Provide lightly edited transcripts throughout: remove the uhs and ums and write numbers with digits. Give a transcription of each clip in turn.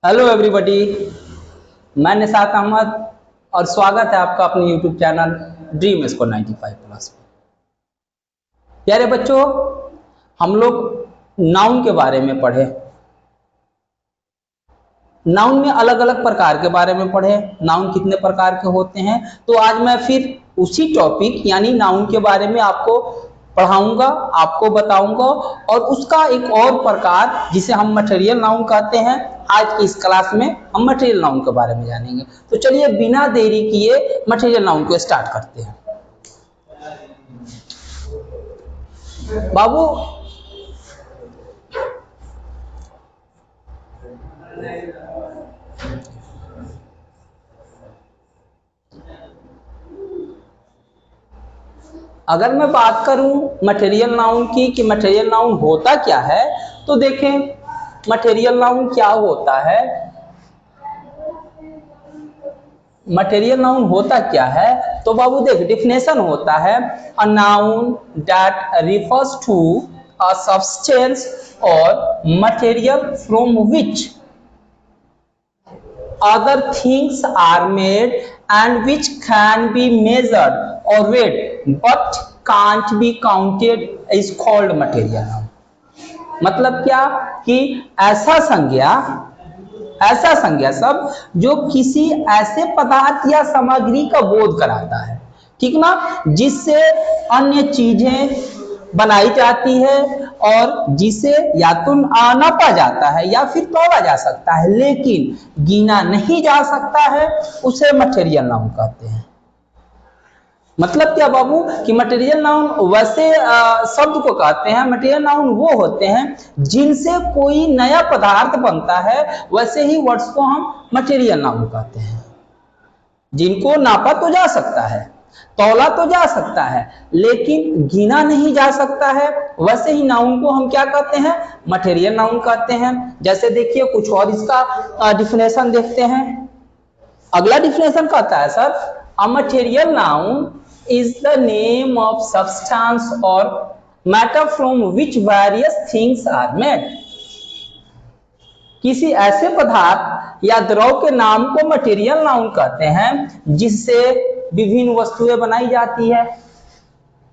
Hello everybody, मैं निशात अहमद और स्वागत है आपका अपने YouTube channel dream score 95 plus में। प्यारे बच्चों, हम लोग नाउन के बारे में पढ़े, नाउन में अलग अलग प्रकार के बारे में पढ़े, नाउन कितने प्रकार के होते हैं। तो आज मैं फिर उसी टॉपिक यानी नाउन के बारे में आपको पढ़ाऊंगा, आपको बताऊंगा और उसका एक और प्रकार जिसे हम मटेरियल नाउन कहते हैं। आज की इस क्लास में हम मटेरियल नाउन के बारे में जानेंगे। तो चलिए बिना देरी किए मटेरियल नाउन को स्टार्ट करते हैं। बाबू, अगर मैं बात करूं मटेरियल नाउन की कि मटेरियल नाउन होता क्या है, तो देखें मटेरियल नाउन क्या होता है। मटेरियल नाउन होता क्या है तो बाबू देख, डिफिनेशन होता है a noun that refers to a substance और material from which other things are made and which can be measured or weighed but can't be counted is called material noun। मतलब क्या कि ऐसा संज्ञा शब्द जो किसी ऐसे पदार्थ या सामग्री का बोध कराता है, ठीक ना, जिससे अन्य चीजें बनाई जाती है और जिसे या तो नापा जाता है या फिर तोला जा सकता है लेकिन गिना नहीं जा सकता है, उसे मटेरियल नाउन कहते हैं। मतलब क्या बाबू कि मटेरियल नाउन वैसे शब्द को कहते हैं, मटेरियल नाउन वो होते हैं जिनसे कोई नया पदार्थ बनता है, वैसे ही वर्ड्स को हम मटेरियल नाउन कहते हैं। जिनको नापा तो जा सकता है, तौला तो जा सकता है लेकिन गिना नहीं जा सकता है, वैसे ही नाउन को हम क्या कहते हैं, मटेरियल नाउन कहते हैं। जैसे देखिए कुछ और इसका डिफिनेशन देखते हैं। अगला डिफिनेशन कहता है sir, a material noun is the name of substance और matter from which various things are made. किसी ऐसे पदार्थ या द्रव के नाम को मटेरियल नाउन कहते हैं जिससे विभिन्न वस्तुएं बनाई जाती है।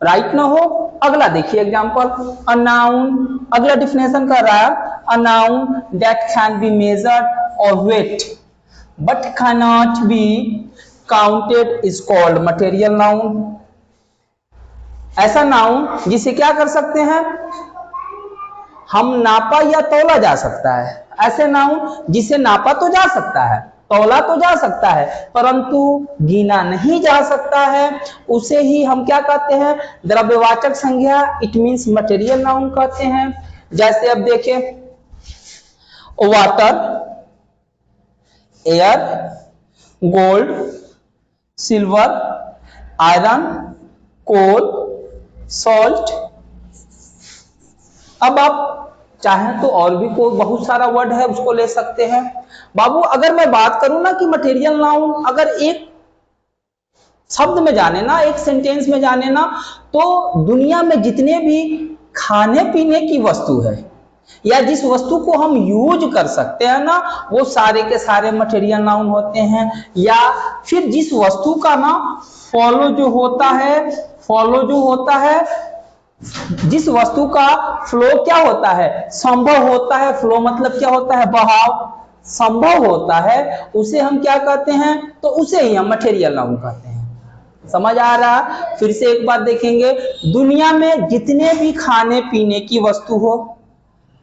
राइट ना हो। अगला देखिए एग्जांपल, अ नाउन, अगला डिफिनेशन कर रहा है a noun that can be measured और weighed but can not be counted is called material noun. ऐसा नाउन जिसे क्या कर सकते हैं, हम नापा या तौला जा सकता है। ऐसे नाउन जिसे नापा तो जा सकता है, तौला तो जा सकता है, परंतु गिना नहीं जा सकता है, उसे ही हम क्या कहते हैं, द्रव्यवाचक संज्ञा, इट मींस मटेरियल नाउन कहते हैं। जैसे अब देखें, water, air, gold, silver, iron, coal, salt. अब आप चाहें तो और भी कोई बहुत सारा वर्ड है उसको ले सकते हैं। बाबू अगर मैं बात करूं ना कि मटेरियल नाउन अगर एक शब्द में जाने ना, एक सेंटेंस में जाने ना, तो दुनिया में जितने भी खाने पीने की वस्तु है या जिस वस्तु को हम यूज कर सकते हैं ना, वो सारे के सारे मटेरियल नाउन होते हैं। या फिर जिस वस्तु का ना फॉलो जो होता है, जिस वस्तु का फ्लो क्या होता है, संभव होता है। फ्लो मतलब क्या होता है, बहाव, संभव होता है, उसे हम क्या कहते हैं, तो उसे ही हम मटेरियल नाउन कहते हैं। समझ आ रहा। फिर से एक बार देखेंगे, दुनिया में जितने भी खाने पीने की वस्तु हो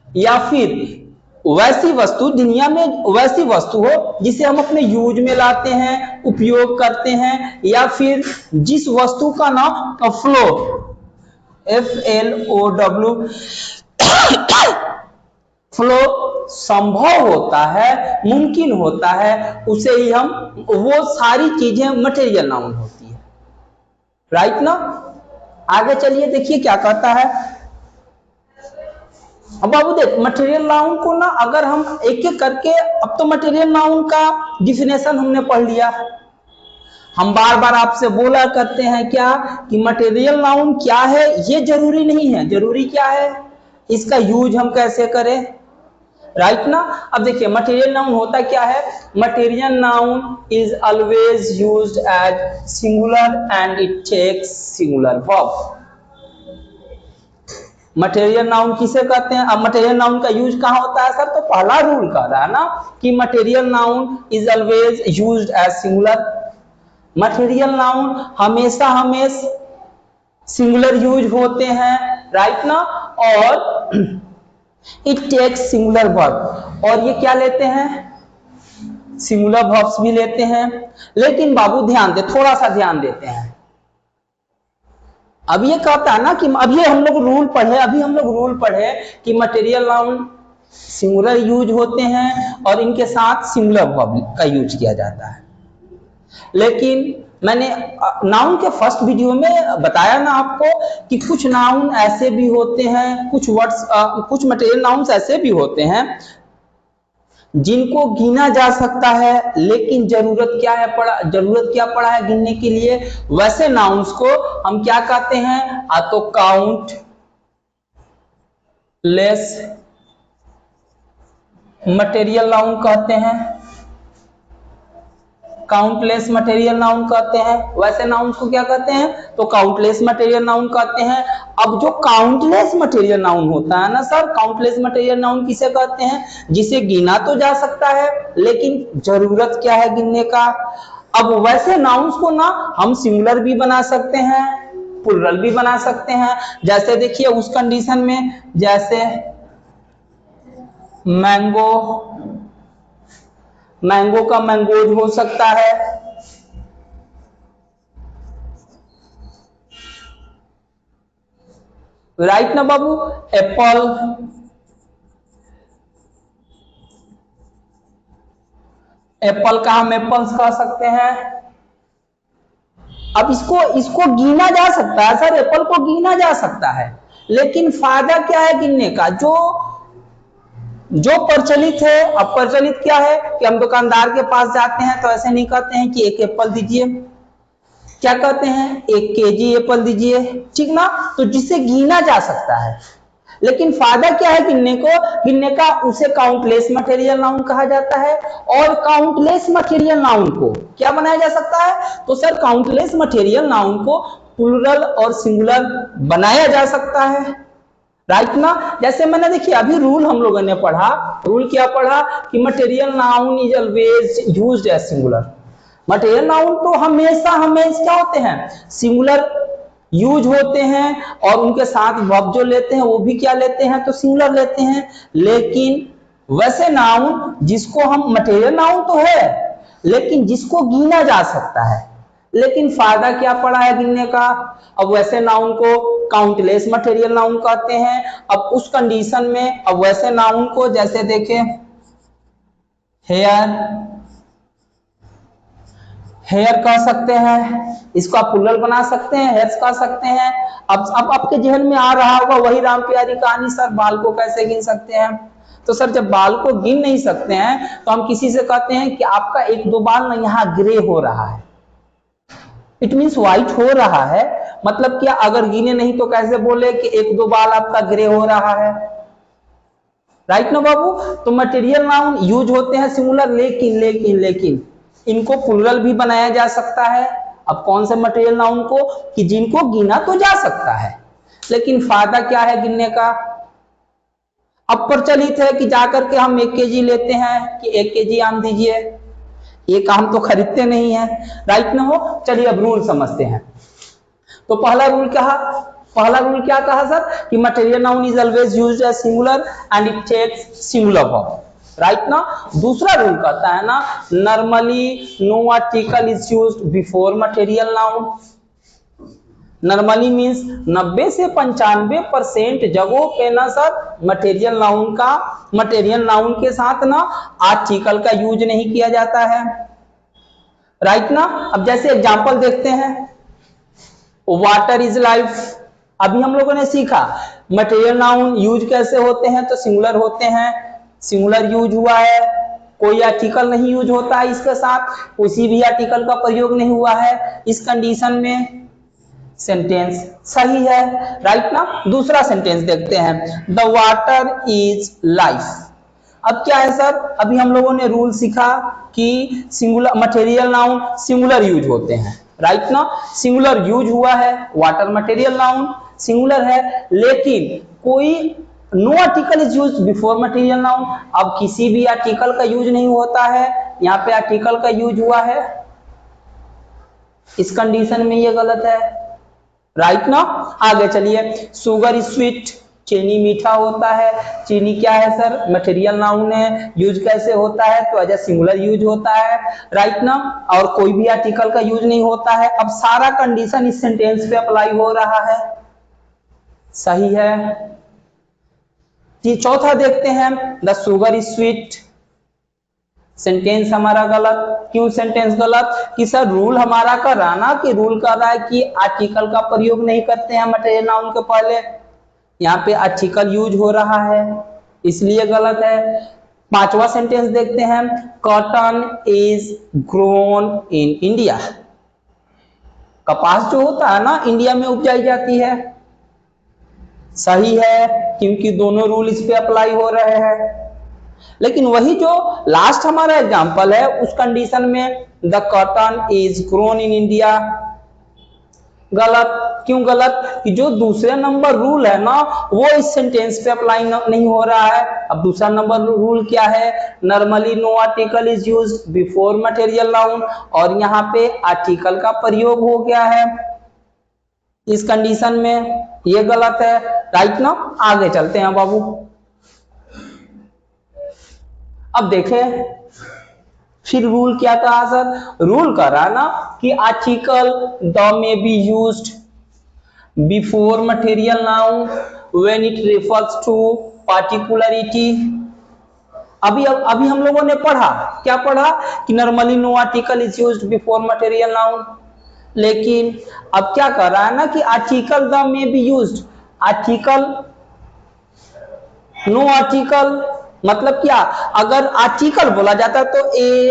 या फिर वैसी वस्तु, दुनिया में वैसी वस्तु हो जिसे हम अपने यूज में लाते हैं, उपयोग करते हैं, या फिर जिस वस्तु का ना फ्लो, FLOW, फ्लो संभव होता है, मुमकिन होता है, उसे ही हम, वो सारी चीजें मटेरियल नाउन होती है। राइट ना। आगे चलिए देखिए क्या कहता है। अब बाबू देख, मटेरियल नाउन को ना अगर हम एक एक करके, अब तो मटेरियल नाउन का डिफिनेशन हमने पढ़ लिया। हम बार बार आपसे बोला करते हैं क्या कि मटेरियल नाउन क्या है, ये जरूरी नहीं है। जरूरी क्या है, इसका यूज हम कैसे करें। राइट ना। अब देखिए मटेरियल नाउन होता क्या है, material noun is always used as singular and it takes singular verb. Material noun किसे कहते हैं? अब मटेरियल नाउन का यूज कहाँ होता है सर? तो पहला रूल कह रहा है ना कि material noun is always used as singular. Material noun हमेशा हमेशा सिंगुलर यूज होते हैं, राइट ना। और इट टेक्स सिंगुलर वर्ब, और ये क्या लेते हैं? सिंगुलर वर्ब्स भी लेते हैं। लेकिन बाबू ध्यान दे, थोड़ा सा ध्यान देते हैं। अब ये कहता है ना कि अभी हम लोग रूल पढ़े कि मटेरियल नाउन सिंगुलर यूज होते हैं और इनके साथ सिंगुलर वर्ब का यूज किया जाता है। लेकिन मैंने नाउन के फर्स्ट वीडियो में बताया ना आपको कि कुछ नाउन ऐसे भी होते हैं, कुछ वर्ड्स कुछ मटेरियल नाउन्स ऐसे भी होते हैं जिनको गिना जा सकता है, लेकिन जरूरत क्या पड़ा है गिनने के लिए? वैसे नाउन्स को हम क्या कहते हैं? तो काउंट लेस मटेरियल नाउन कहते हैं, काउंटलेस मटेरियल नाउन कहते हैं। वैसे नाउन को क्या कहते हैं? तो काउंटलेस मटेरियल नाउन कहते हैं। अब जो काउंटलेस मटेरियल नाउन होता है ना सर, काउंटलेस मटेरियल नाउन किसे कहते हैं? जिसे गिना तो जा सकता है लेकिन जरूरत क्या है गिनने का? अब वैसे नाउन्स को ना हम सिंगुलर भी बना सकते हैं, प्लुरल भी बना सकते हैं। जैसे देखिए उस कंडीशन में, जैसे मैंगो, मैंगो का मैंगोज हो सकता है, राइट ना बाबू। एप्पल, एप्पल का हम एप्पल्स कह सकते हैं। अब इसको गिना जा सकता है सर, एप्पल को गिना जा सकता है, लेकिन फायदा क्या है गिनने का? जो प्रचलित है। अब प्रचलित क्या है कि हम दुकानदार के पास जाते हैं तो ऐसे नहीं कहते हैं कि एक एप्पल दीजिए, क्या कहते हैं? 1 केजी एप्पल दीजिए, ठीक ना। तो जिसे गिना जा सकता है, लेकिन फायदा क्या है गिनने का? उसे काउंटलेस मटेरियल नाउन कहा जाता है। और काउंटलेस मटेरियल नाउन को क्या बनाया जा सकता है? तो सर काउंटलेस मटेरियल नाउन को प्लुरल और सिंगुलर बनाया जा सकता है, राइट ना। जैसे मैंने देखिए अभी रूल हम लोगों ने पढ़ा, रूल क्या पढ़ा कि material noun is always used as singular. Material noun तो हमेशा क्या होते हैं? सिंगुलर यूज होते हैं, और उनके साथ वर्ब जो लेते हैं वो भी क्या लेते हैं? तो सिंगुलर लेते हैं। लेकिन वैसे नाउन जिसको हम, मटेरियल नाउन तो है लेकिन जिसको गिना जा सकता है, लेकिन फायदा क्या पड़ा है गिनने का? अब वैसे नाउन को काउंटलेस मटेरियल नाउन कहते हैं। अब उस कंडीशन में अब वैसे नाउन को, जैसे देखें हेयर, हेयर कह सकते हैं, इसको आप प्लुरल बना सकते हैं, हेयर्स कह सकते हैं। अब आपके जहन में आ रहा होगा वही राम प्यारी कहानी, सर बाल को कैसे गिन सकते हैं? तो सर जब बाल को गिन नहीं सकते हैं तो हम किसी से कहते हैं कि आपका 1-2 बाल ना यहाँ ग्रे हो रहा है, इट मीन्स व्हाइट हो रहा है। मतलब क्या? अगर गिने नहीं तो कैसे बोले कि 1-2 बाल आपका ग्रे हो रहा है, राइट ना बाबू। तो मटेरियल नाउन यूज होते हैं सिंगुलर, लेकिन इनको प्लुरल भी बनाया जा सकता है। अब कौन से मटेरियल नाउन को? कि जिनको गिना तो जा सकता है, लेकिन फायदा क्या है गिनने का? अब प्रचलित है कि जाकर के हम 1 केजी लेते हैं कि 1 केजी आम दीजिए, एक आम तो खरीदते नहीं है, राइट ना हो। चलिए अब रूल समझते हैं। तो पहला रूल क्या कहा सर? कि material noun is always used as singular and it takes singular verb, right ना। दूसरा रूल कहता है ना, normally no article is used before material noun. Normally means 90 से 95% जगहों पे ना सर मटेरियल नाउन के साथ ना आर्टिकल का यूज नहीं किया जाता है, राइट ना। अब जैसे एग्जांपल देखते हैं, वाटर इज लाइफ। अभी हम लोगों ने सीखा मटेरियल नाउन यूज कैसे होते हैं, तो सिंगुलर होते हैं, सिंगुलर यूज हुआ है, कोई आर्टिकल नहीं यूज होता है इसके साथ, किसी भी आर्टिकल का प्रयोग नहीं हुआ है। इस कंडीशन में सेंटेंस सही है, राइट ना। दूसरा सेंटेंस देखते हैं, द वाटर इज लाइफ। अब क्या है सर, अभी हम लोगों ने रूल सीखा कि singular material noun singular use होते हैं, राइट ना। सिंगुलर यूज हुआ है, वाटर मटेरियल नाउन सिंगुलर है, लेकिन कोई no article is use before material noun. अब किसी भी आर्टिकल का यूज नहीं होता है, यहाँ पे आर्टिकल का यूज हुआ है, इस कंडीशन में ये गलत है, राइट ना। आगे चलिए, शुगर इज स्वीट, चीनी मीठा होता है। चीनी क्या है सर, मटेरियल नाउन है, यूज कैसे होता है, तो एज ए सिंगुलर यूज होता है, राइट ना। और कोई भी आर्टिकल का यूज नहीं होता है। अब सारा कंडीशन इस सेंटेंस पे अप्लाई हो रहा है, सही है। चौथा देखते हैं, the sugar is sweet, sentence हमारा गलत। क्यों सेंटेंस गलत, कि सर रूल हमारा कर रहा ना, कि रूल कर रहा है कि आर्टिकल का प्रयोग नहीं करते हैं मटेरियल नाउन के पहले, यहाँ पे आर्टिकल यूज हो रहा है, इसलिए गलत है। पांचवा सेंटेंस देखते हैं, cotton is grown in India, कपास जो होता है ना इंडिया में उपजाई जाती है, सही है, क्योंकि दोनों रूल इस पे अप्लाई हो रहे हैं। लेकिन वही जो लास्ट हमारा एग्जांपल है, उस कंडीशन में the cotton is grown in India, गलत। क्यों गलत, कि जो दूसरे नंबर रूल है ना, वो इस सेंटेंस पे अप्लाई नहीं हो रहा है। अब दूसरा नंबर रूल क्या है, normally no article is used before material noun, और यहाँ पे आर्टिकल का प्रयोग हो गया है, इस कंडीशन में ये गलत है, राइट ना। आगे चलते हैं बाबू। अब देखें फिर रूल क्या कहा सर, रूल कह रहा ना कि article the may be used before material noun when it refers to particularity. अभी हम लोगों ने पढ़ा, क्या पढ़ा, कि normally no article is used before material noun, लेकिन अब क्या कर रहा है ना कि article the may be used, article no article मतलब क्या, अगर आर्टिकल बोला जाता तो ए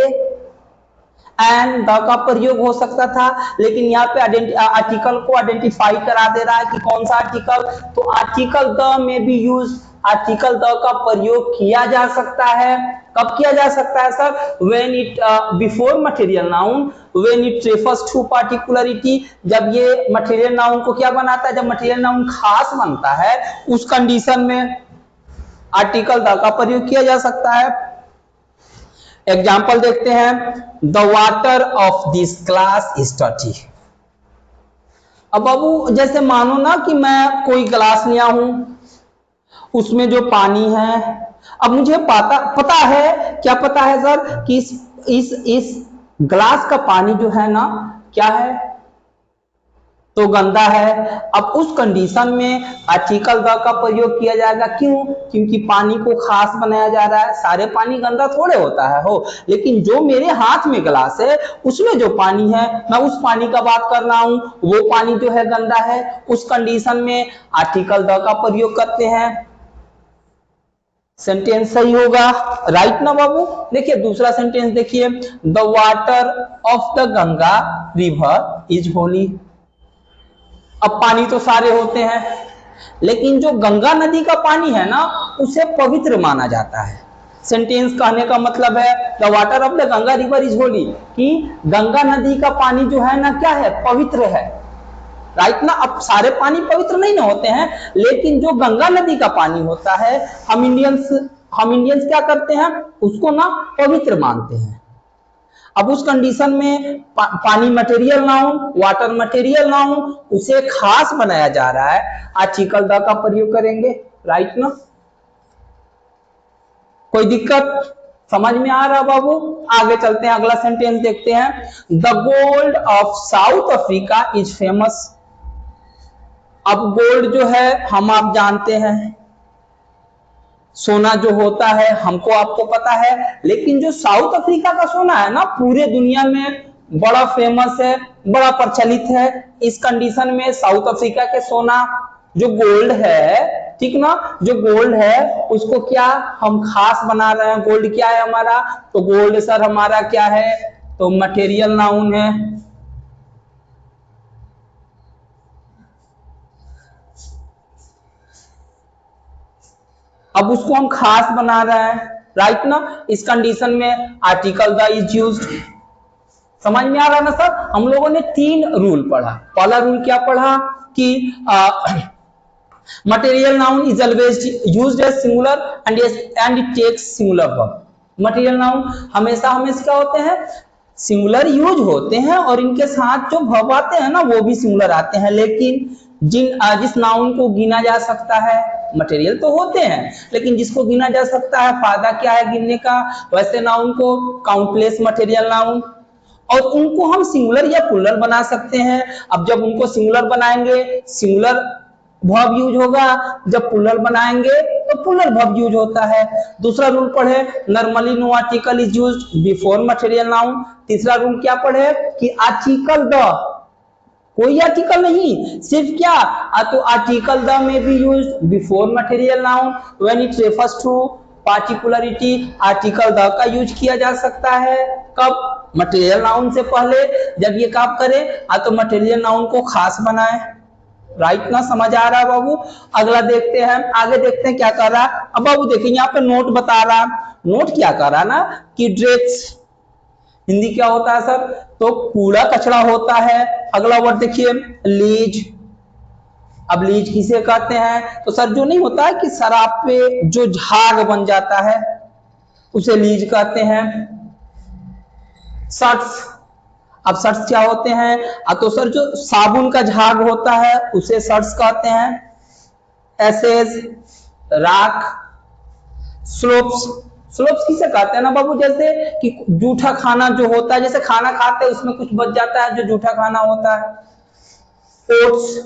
एंड द का प्रयोग हो सकता था, लेकिन यहाँ पे आर्टिकल को आइडेंटिफाई करा दे रहा है कि कौन सा आर्टिकल, तो आर्टिकल द में भी यूज, आर्टिकल द का प्रयोग किया जा सकता है। कब किया जा सकता है sir, when it before material noun when it refers to particularity, जब ये मटेरियल नाउन को क्या बनाता है, जब मटेरियल नाउन खास बनता है, उस कंडीशन में आर्टिकल द का प्रयोग किया जा सकता है। एग्जाम्पल देखते हैं, the water of this glass is dirty. अब बाबू जैसे मानो ना कि मैं कोई ग्लास लिया हूं, उसमें जो पानी है, अब मुझे पता है, क्या पता है सर, कि इस ग्लास का पानी जो है ना, क्या है, तो गंदा है। अब उस कंडीशन में आर्टिकल द का प्रयोग किया जाएगा, क्यों, क्योंकि पानी को खास बनाया जा रहा है, सारे पानी गंदा थोड़े होता है हो, लेकिन जो मेरे हाथ में ग्लास है उसमें जो पानी है, मैं उस पानी का बात कर रहा हूं, वो पानी जो है गंदा है, उस कंडीशन में आर्टिकल द का प्रयोग करते हैं, सेंटेंस सही होगा, राइट ना बाबू। देखिए दूसरा सेंटेंस देखिए, the water of the Ganga river is Holi. अब पानी तो सारे होते हैं, लेकिन जो गंगा नदी का पानी है ना, उसे पवित्र माना जाता है। सेंटेंस कहने का मतलब है, the water of the Ganga river is Holi, कि गंगा नदी का पानी जो है ना, क्या है, पवित्र है, राइट ना। अब सारे पानी पवित्र नहीं ना होते हैं, लेकिन जो गंगा नदी का पानी होता है, हम इंडियंस क्या करते हैं, उसको ना पवित्र मानते हैं। अब उस कंडीशन में पानी material noun, water material noun, उसे खास बनाया जा रहा है, आर्टिकल द का प्रयोग करेंगे, राइट ना। कोई दिक्कत समझ में आ रहा बाबू। आगे चलते हैं, अगला सेंटेंस देखते हैं, the gold of south Africa is famous. अब गोल्ड जो है हम आप जानते हैं, सोना जो होता है हमको आपको पता है, लेकिन जो साउथ अफ्रीका का सोना है ना, पूरे दुनिया में बड़ा फेमस है, बड़ा प्रचलित है। इस कंडीशन में साउथ अफ्रीका के सोना जो गोल्ड है, ठीक ना, जो गोल्ड है उसको क्या हम खास बना रहे हैं, गोल्ड क्या है हमारा, तो गोल्ड सर हमारा क्या है, तो मटेरियल नाउन है। अब उसको हम खास बना रहे हैं, राइट ना। इस कंडीशन में आर्टिकल द इज यूज्ड। समझ में आ रहा ना सर। हम लोगों ने 3 रूल पढ़ा। पहला रूल क्या पढ़ा कि material noun is always used as singular and it takes singular verb. Material noun हमेशा हमेशा क्या होते हैं, सिंगुलर यूज होते हैं और इनके साथ जो वर्ब आते हैं ना वो भी सिंगुलर आते हैं। लेकिन जिस नाउन को गिना जा सकता है, मटेरियल तो होते हैं लेकिन जिसको गिना जा सकता है, फायदा क्या है गिनने का, वैसे नाउन को काउंटलेस मटेरियल नाउन, और उनको हम सिंगुलर या प्लूरल बना सकते हैं। अब जब उनको सिंगुलर बनाएंगे सिंगुलर वर्ब यूज होगा, जब प्लूरल बनाएंगे तो प्लूरल वर्ब यूज होता है। दूसरा रूल पढ़े, normally no article is used before material noun. तीसरा रूल क्या पढ़े कि आर्टिकल द, कोई आर्टिकल नहीं, सिर्फ क्या, तो आर्टिकल द में भी used before material noun when it refers to particularity. Article the का यूज किया जा सकता है कब, मटेरियल नाउन से पहले। जब ये काम करे तो मटेरियल नाउन को खास बनाए। राइट ना, समझ आ रहा है बाबू। अगला देखते हैं, आगे देखते हैं क्या कर रहा है। अब बाबू देखिए यहाँ पे नोट बता रहा, नोट क्या कर रहा ना कि ड्रेस हिंदी क्या होता है सर, तो कूड़ा कचरा होता है। अगला वर्ड देखिए लीज। अब लीज किसे कहते हैं, तो सर जो नहीं होता है कि शराब पे जो झाग बन जाता है उसे लीज कहते हैं। शर्ट्स, अब शर्ट्स क्या होते हैं, तो सर जो साबुन का झाग होता है उसे शर्ट्स कहते हैं। एसेज, राख, स्लोप्स, स्लोप्स किसे कहते हैं ना बाबू, जैसे कि जूठा खाना जो होता है, जैसे खाना खाते हैं उसमें कुछ बच जाता है जो जूठा खाना होता है। ओट्स,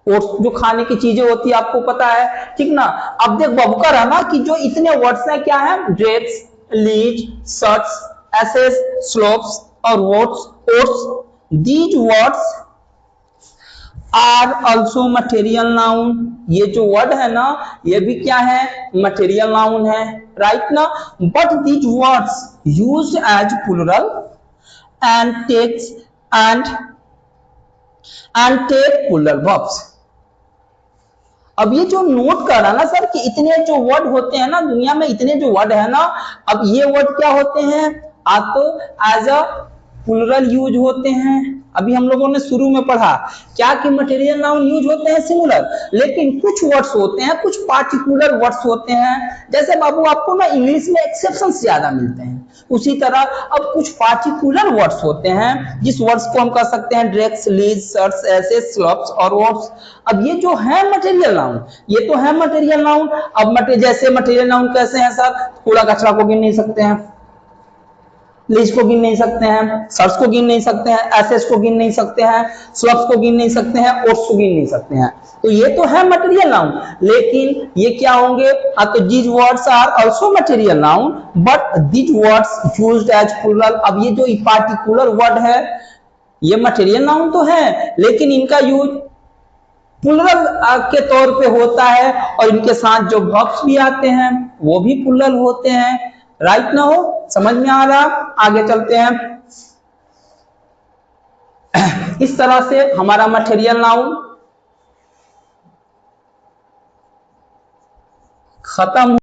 ओट्स जो खाने की चीजें होती है आपको पता है, ठीक ना। अब देख बाबू का रहना कि जो इतने वर्ड्स हैं क्या है, dregs, lees, shirts, ashes, slops और oats, these words are also material noun. ये जो वर्ड है ना ये भी क्या है, मटेरियल नाउन है। राइट ना, but these words used as plural and takes and take plural verbs. अब ये जो नोट कर रहा ना सर कि इतने जो वर्ड होते हैं ना दुनिया में, इतने जो वर्ड है ना, अब ये वर्ड क्या होते हैं, तो एज अ प्लूरल यूज होते हैं। अभी हम लोगों ने शुरू में पढ़ा क्या कि मटेरियल नाउन यूज होते हैं सिंगुलर, लेकिन कुछ वर्ड्स होते हैं, कुछ पार्टिकुलर वर्ड्स होते हैं। जैसे बाबू आपको ना इंग्लिश में एक्सेप्शंस ज्यादा मिलते हैं, उसी तरह अब कुछ पार्टिकुलर वर्ड्स होते हैं जिस वर्ड्स को हम कह सकते हैं dregs, lees, shirts, ashes, slops और वर्ड्स। अब ये जो है मटेरियल नाउन, ये तो है मटेरियल नाउन। अब जैसे मटेरियल नाउन कैसे हैं सर, कूड़ा कचरा को गिन नहीं सकते हैं, लीज को गिन नहीं सकते हैं, शर्ट्स को गिन नहीं सकते हैं, एसेज को गिन नहीं सकते हैं, स्लब्स को गिन नहीं सकते हैं, ओट्स को गिन नहीं सकते हैं। तो ये तो है मटेरियल नाउन, लेकिन ये क्या होंगे, तो these words are also material noun but these words used as plural. अब ये जो पार्टिकुलर वर्ड है ये मटेरियल नाउन तो है लेकिन इनका यूज प्लूरल के तौर पे होता है और इनके साथ जो वर्ब्स भी आते हैं वो भी प्लूरल होते हैं। राइट ना हो, समझ में आ रहा। आगे चलते हैं। इस तरह से हमारा मटेरियल नाउन खत्म